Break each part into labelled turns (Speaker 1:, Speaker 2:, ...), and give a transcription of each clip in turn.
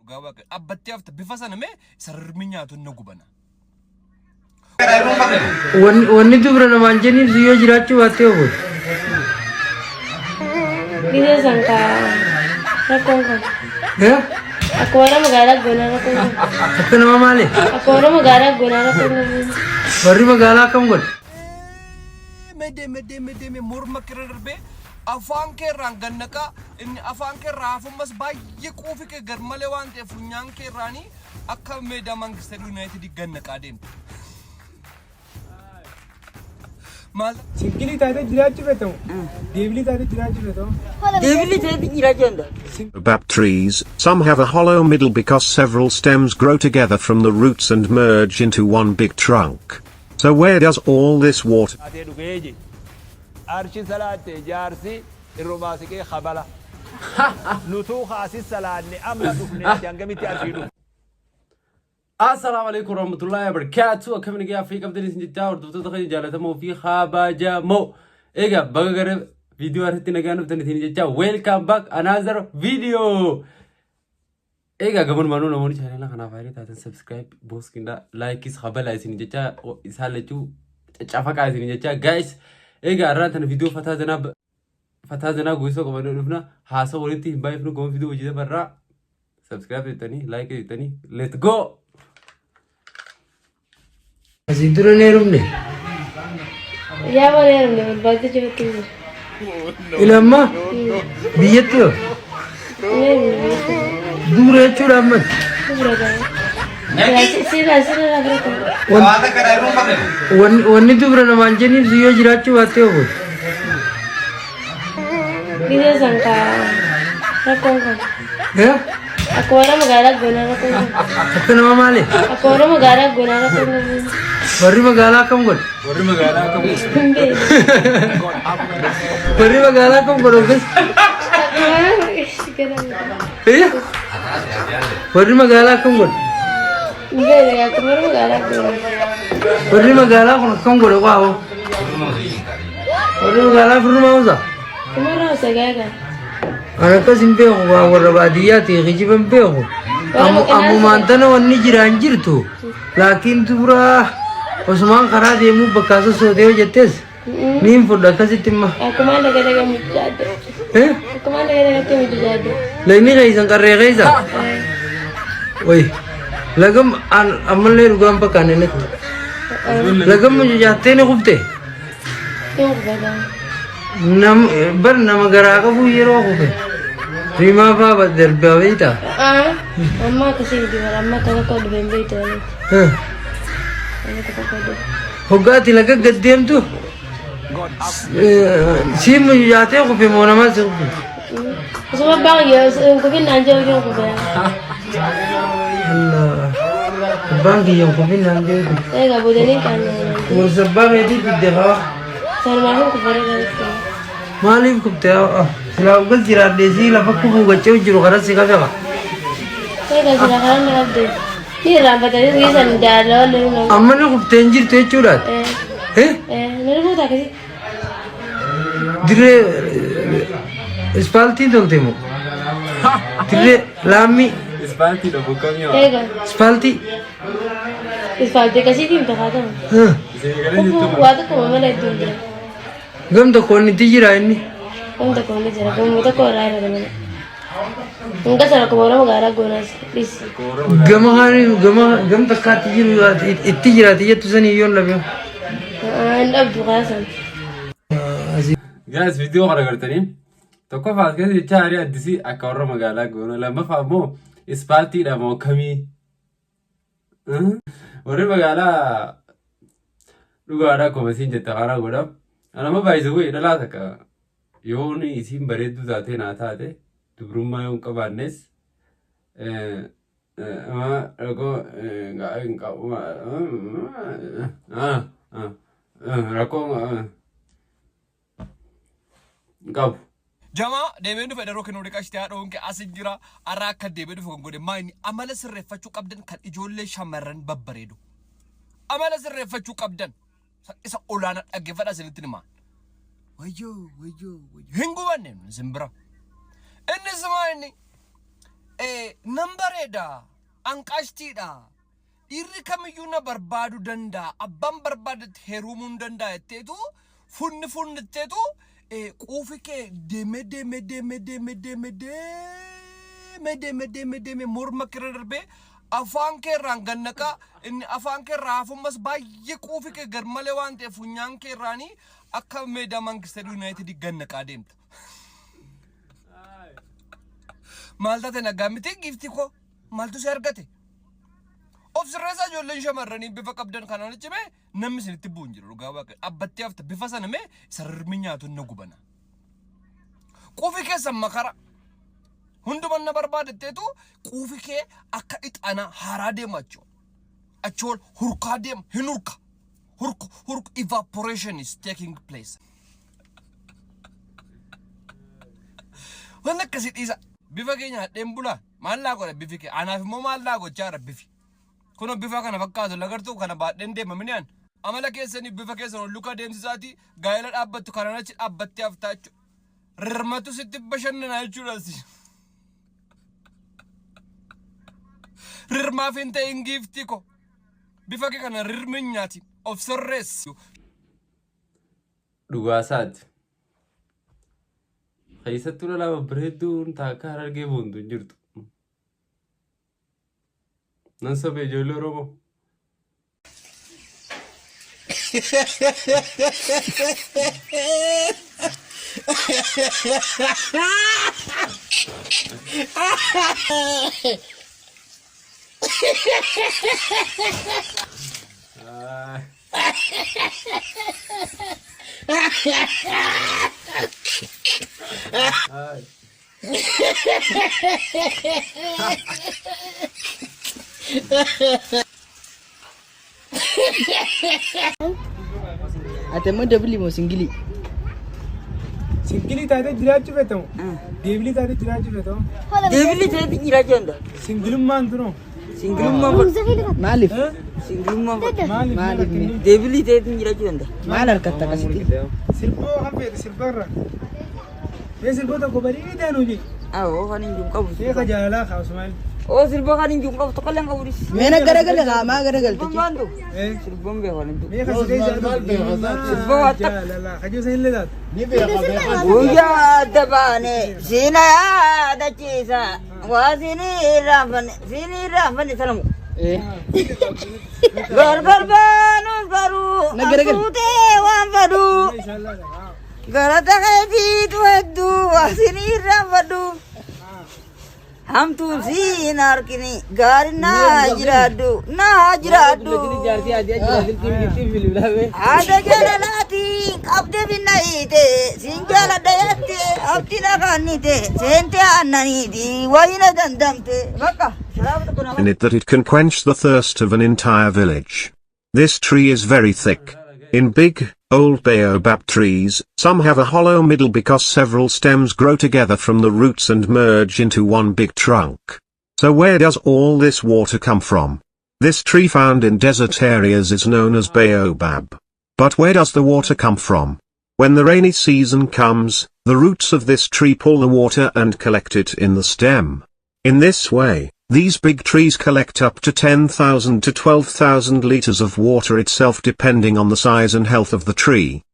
Speaker 1: Gawa abbatti afta bifa sana me sarminyatu nagubana.
Speaker 2: Wanni dubra namaan jeniif siyyoo jiraachuu baattee oolu.
Speaker 3: Gidee sanka rakkoon kun. Akka warra magaalaa goonaa rakkoon kun.
Speaker 2: Akka nama maali?
Speaker 3: Akka warra magaalaa goonaa rakkoon kun.
Speaker 2: Warri magaalaa akkam godhe?
Speaker 1: Mede morma kira darbe afaan kee rangannaqa inni afaan kee raafumas baay'ee quufi kee garmalee waan ta'eef funyaan kee raanii akka meedaa Manchester United gannaqa deemte.
Speaker 4: Singili taate jiraachu feetamu. Deebili taate jiraachu feetamu.
Speaker 2: Deebili taate jiraachu.
Speaker 5: Bab trees, some have a hollow middle because several stems grow together from the roots and merge into one big trunk. So where does all this water?
Speaker 6: Archi salate jarsi irromasike khabala. Nutu khasi salane amma dufne jangamiti arshidu.
Speaker 2: Assalamu alaikum warahmatullahi wabarakatuh. Akkam nagaa fi qabdanii isin jechaa hordoftoota keenya jaallatamoo fi kabajamoo. Egaa baga gara viidiyoo irratti nagaan dhuftanii isin jechaa welcome back another video. Egaa gamoon manuu namoonni channel kanaaf haarii taatan subscribe boos kinda like is khabala isin jechaa isaan lachuu caccafaqaa isin jechaa guys. Egaa irraa tan viidiyoo fataa zanaa goosoo qabannoo dhufna haasa walitti hin baay'ifnu goon viidiyoo hojii barraa subscribe jettanii like jettanii let's go. Asii dura ne rumne.
Speaker 3: Yaa malee rumne baay'ee jirtu.
Speaker 2: Ilamma biyyatti yoo. Dura jechuudha amma. Wanni dubra namaan jeniif siyyoo jiraachuu baattee oolu.
Speaker 3: Gidee sanka rakkoon kun. Akka warra magaalaa goonaa rakkoon kun.
Speaker 2: Akka nama maali?
Speaker 3: Akka warra magaalaa goonaa rakkoon kun.
Speaker 2: Warri magaalaa akkam godhe?
Speaker 1: Warri magaalaa akkam godhe?
Speaker 2: Warri magaalaa akkam godhe ogees? Warri magaalaa akkam godhe? Warri magaalaa kun akkam godhe qaabo? Warri magaalaa firrumaa usa?
Speaker 3: Kumarraa usa gaagaa.
Speaker 2: Ana akkas hin beeku waan warra baadiyyaati kijiba hin beeku. Ammumaan tana wanni jiraan jirtu. Laakiin dubra Osman karaa deemuu bakkaasa sootee hojjettees ni hin fudhu akkasitti imma.
Speaker 3: Akkuma daga mujaadde. Akkuma daga mujaadde.
Speaker 2: Lagni keeysan qarree keeysa? Way lagam ammallee dhugaan bakkaan inni. Lagam mujaattee ni qubte? Bar nama garaa qabu yeroo qufe. Rimaa fa'aa darbaa beeyta?
Speaker 3: Amma akkasii dibara amma kan akka dhufeen beeyta.
Speaker 2: Hoggaati laga gaddeemtu siin mujaatee qufe moo namaa si qufe?
Speaker 3: Osuma baay'ee kufin naan jiru kufe.
Speaker 2: Allah baan kiyyan kufin naan jiru.
Speaker 3: Egaa boodanii kan.
Speaker 2: Musabbaa meetii fidde haa?
Speaker 3: Sarmaafin kufaree
Speaker 2: maaliif kufte? Silaa ugas jiraadhee si lafa kufu gachee jiru karaa si kafeqa.
Speaker 3: Egaa sila karaa na qabdee. Rampatanii riisan jaalala waliin.
Speaker 2: Amma ni kuftee hin jirtu jechuudhaati.
Speaker 3: Nani fuuta akkasii.
Speaker 2: Dirree ispaaltii tolte moo? Dirree laammii.
Speaker 1: Ispaaltii dha bukkamii waa.
Speaker 3: Eega.
Speaker 2: Ispaaltii.
Speaker 3: Ispaaltii akkasiitiin tafaatamu. Waa tokko mala iddoo jira.
Speaker 2: Gam tokko inni itti jira inni.
Speaker 3: Gam tokko inni jira. Gamoo tokko irraa irra gamana. Enggak salah kemana magaalaa goonaas please.
Speaker 2: Gam takkaatti jiru itti jiraate jettu san hiyyoon labeewu.
Speaker 3: Dhabdu kaasan.
Speaker 1: Guys viidiyoo kana gartanii tokkoffaa as keessatti jecha haarii addisii akka warra magaalaa goona lammaffaa immoo ispaaltiidha moo kamii? Warri magaalaa dhugaadhaa komasiin jetta haaraa godham. Anama baay'isuu dhalaa takka yoon isiin bareedduu taatee naa taate. Dubrumma yung kabanes Jama deebiin dhufe daroo kennu dhiqaa shitee haadha honke as jira arraa akka deebiin dhufe kan godhe maayini amala sirreeffachuu qabdan kan ijoollee shamarran babbareedu amala sirreeffachuu qabdan isa olaanaa dhaggeeffadhaa isinitti himaa wayyoo hin gubanne simbira inni simaa inni nambareedha anqashtiidha dhiirri kamiyyuu na barbaaduu danda'a abbaan barbaadetti heerumuu hin danda'a jetteetu funnitteetu quufi kee deeme morma kee darbee afaan kee irraan gannaqa inni afaan kee irraa hafummas baay'ee quufi kee garmalee waan ta'eef funyaan kee irraanii akka meedaa Manchester United gannaqaa deemta. Maal taate nagaa miti gifti koo maaltu si argate? Of sirreessaa ijoolleen shamarranii bifa qabdan kanaan cimee namni isinitti bu'u hin jiru dhugaa waaqa abbattee hafta bifa sana mee sararmi nyaatu na gubana. Quufi keessan makara. Hunduman na barbaadatteetu quufi kee akka ixaana haaraa deemu achool hurkaa deemu hin hurka evaporation is taking place. Wanna akkasii dhiisa bifa keenya hadheen bulaa maal laa godha bifi kee anaaf immoo maal laa gochaa dha bifi kuno bifa kana fakkaatu lagartuu kana baadheen deema miniyaan amala keessanii bifa keessan ol luka deemsisaati gaa'ela dhaabbattu kanaan achi dhaabbattee haftaa jechuudha rirmatu sitti bashannanaa jechuudha. Rirmaaf hin ta'in gifti ko bifa kee kana rirmin nyaati of sirreessi.
Speaker 2: Dhugaasaati. Keessattuu lama bareedduun taakka harargee boontu hin jirtu. Nan sobe ijoollee Oromoo.
Speaker 7: Atemu double mo singili.
Speaker 4: Singili taate jiraachuu feetamu. Deebili taate jiraachuu feetamu.
Speaker 7: Deebili taate jiraachuu anda.
Speaker 4: Singilummaan tuno.
Speaker 7: Singilummaan maalif? Singilummaan maalif? Deebili taate jiraachuu anda. Maal harkatta kasiti?
Speaker 4: Sirboo hafeete sirbarra. Mee sirboo tokko bareedaa nuyi.
Speaker 7: Awoo kan hin qabu.
Speaker 4: Mee ka jaalalaa kaasumaan.
Speaker 7: Oh sirboo kan hin qabu tokko lan qabu dis. Meena garagala maa garagalte. Sirboon beekan.
Speaker 4: Mee ka sidee jaalala.
Speaker 7: Sirboo watta.
Speaker 4: Jaalala kajoo san illee taate.
Speaker 6: Ni beeka.
Speaker 7: Guyyaa dabaane siina yaadachiisa waa siinii raafane sanamu. Gargar baanus baruu asuutee waan faduu garata keetiitu hedduu waa siinii raafadhu hamtuun siin harkini gaari naa jiraadhu. Haada jaalalaatiin qabde binnahiite siin jaaladha yatte abdi naqaannite seente aannaniiti wayina dandamte bakka.
Speaker 5: In it that it can quench the thirst of an entire village. This tree is very thick. In big, old baobab trees, some have a hollow middle because several stems grow together from the roots and merge into one big trunk. So where does all this water come from? This tree found in desert areas is known as baobab. But where does the water come from? When the rainy season comes, the roots of this tree pull the water and collect it in the stem. In this way, these big trees collect up to 10,000 to 12,000 liters of water itself depending on the size and health of the tree.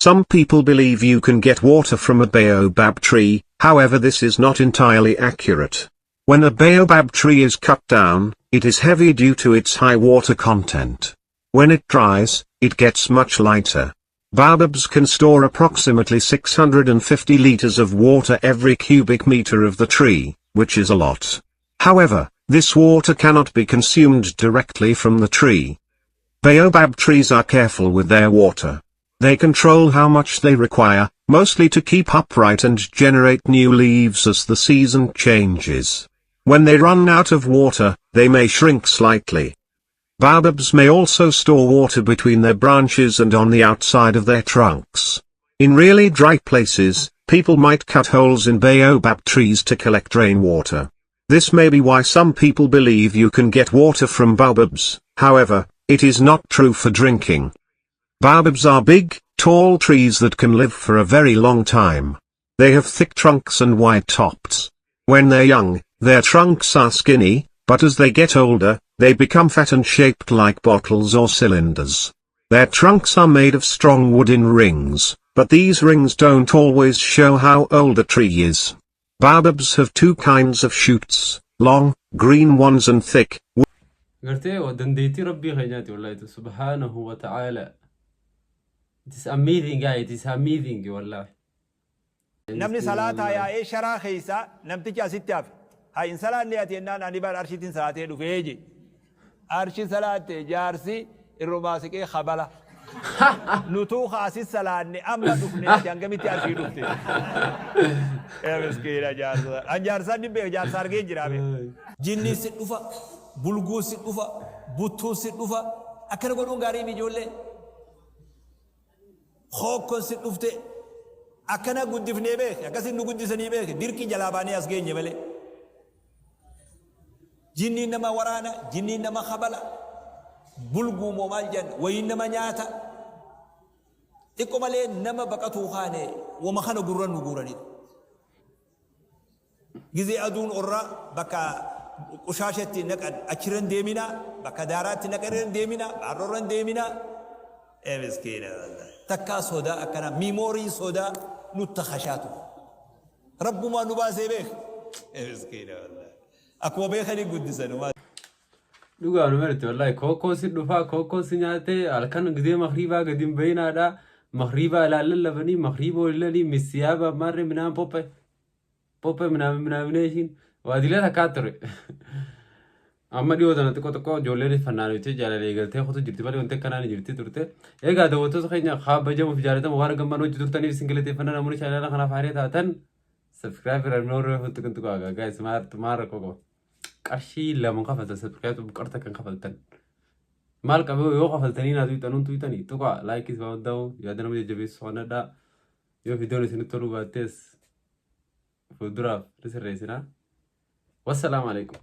Speaker 5: Some people believe you can get water from a baobab tree, however this is not entirely accurate. When a baobab tree is cut down, it is heavy due to its high water content. When it dries, it gets much lighter. Baobabs can store approximately 650 liters of water every cubic meter of the tree, which is a lot. However, this water cannot be consumed directly from the tree. Baobab trees are careful with their water. They control how much they require, mostly to keep upright and generate new leaves as the season changes. When they run out of water, they may shrink slightly. Baobabs may also store water between their branches and on the outside of their trunks. In really dry places, people might cut holes in baobab trees to collect rainwater. This may be why some people believe you can get water from baobabs, however, it is not true for drinking. Baobabs are big, tall trees that can live for a very long time. They have thick trunks and wide tops. When they're young, Their trunks are skinny, but as they get older, they become fat and shaped like bottles or cylinders. Their trunks are made of strong wooden rings, but these rings don't always show how old a tree is. Baobabs have two kinds of shoots, long, green ones and thick.
Speaker 2: قرتي ودنديتي ربي خيناتي والله سبحانه وتعالى. It is amazing guys, it is amazing والله.
Speaker 6: نمني صلاة يا إيه شرا خيسا نمتك أسيتاف هاي إن صلاة نياتي إننا نبار أرشيتين صلاة دفيجي أرشي صلاة جارسي الرماسك إيه خبلا نتوخ أسيس صلاة أما دفنياتي أنقمتي أرشي دفتي يا مسكينة جارسا أن جارسا نبي جارسا رجين جرابي جني سيدوفا بلغو سيدوفا بوتو سيدوفا أكنا قولون غاري بيجولي خوكو سيدوفتي أكنا قدفني بيك أكسي نقدسني بيك ديركي جلاباني أسجيني ملي جني نما ورانا جني نما خبلا بلغو مومال جن وينما نياتا إكو ملي نما بقاتو خاني ومخانا قران نقوراني جزي أدون أورا بكا قشاشتي نقد أشرن ديمينا بكا دارات نقرن ديمينا بارورن ديمينا مسكينة تكا سودا أكنا ميموري سودا نتخشاتو رب ما نباسي بيك مسكينة أكوا بيخلي قدسنا
Speaker 2: دوغا نمرت والله كوكو سيدوفا كوكو سيناتي الكن غدي مغربا قديم بينا دا مغربا لا لبني مغربا للي مسيابا مر من بوبي من نيشين واديلا كاتر amma dhiyootan xiqqoo xiqqoo ijoolleen fannaanichi jaalallee galtee kutu jirti malee wanti akkanaan jirti turte egaa daawwattoota keenya kabajamuuf jaalatamu waan gammaan hojii turtaniif isin galateeffannaa namoonni chaanala kanaaf haarii taatan subscribe irra nooree hundi kan tuqaa guys maara koko qarshii lama kafalta subscribe qarta kan kafaltan maal qabee yoo kafaltanii naatu ixanuun tuitanii tuqaa laayikis baawwaddaa'u yaada nama jajjabeessu soonadhaa yoo viidiyoon isinitti toluu baattees fuulduraaf sirreessinaa wassalaamu alaikum